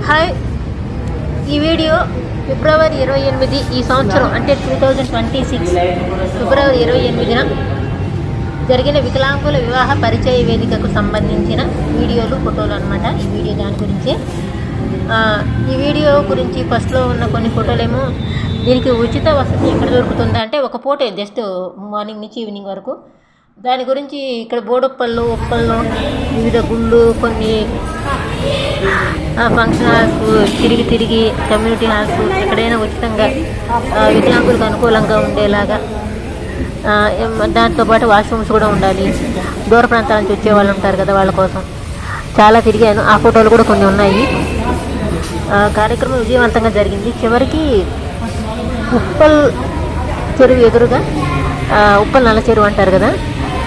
Hi, ఈ video ఫిబ్రవరి 28 ఈ సంవత్సరం అంటే 2026 ఫిబ్రవరి 28న జరిగిన వికలాంగుల వివాహ పరిచయ వేదికకు సంబంధించిన వీడియోలు, ఫోటోలు అన్నమాట. ఈ వీడియో దాని గురించే. ఈ వీడియో గురించి ఫస్ట్లో ఉన్న కొన్ని ఫోటోలేమో దీనికి ఉచిత వసతి ఎక్కడ దొరుకుతుందా అంటే ఒక పూట జస్ట్ మార్నింగ్ నుంచి ఈవినింగ్ వరకు. దాని గురించి ఇక్కడ బోడుప్పల్లో, ఉప్పల్లో వివిధ గుళ్ళు, కొన్ని ఫంక్షన్ హాల్స్ తిరిగి కమ్యూనిటీ హాల్స్ ఎక్కడైనా ఉచితంగా వికలాంగులకు అనుకూలంగా ఉండేలాగా, దాంతోపాటు వాష్రూమ్స్ కూడా ఉండాలి. దూర ప్రాంతాల నుంచి వచ్చే వాళ్ళు ఉంటారు కదా, వాళ్ళ కోసం చాలా తిరిగాను. ఆ ఫోటోలు కూడా కొన్ని ఉన్నాయి. కార్యక్రమం విజయవంతంగా జరిగింది. చివరికి ఉప్పల్ చెరువు ఎదురుగా, ఉప్పల్ నల్ల చెరువు అంటారు కదా,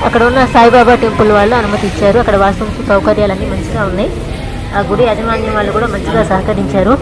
అక్కడ ఉన్న సాయిబాబా టెంపుల్ వాళ్ళు అనుమతి ఇచ్చారు. అక్కడ వాష్రూమ్స్ సౌకర్యాలన్నీ మంచిగా ఉన్నాయి. ఆ గుడి యాజమాన్యం వాళ్ళు కూడా మంచిగా సహకరించారు.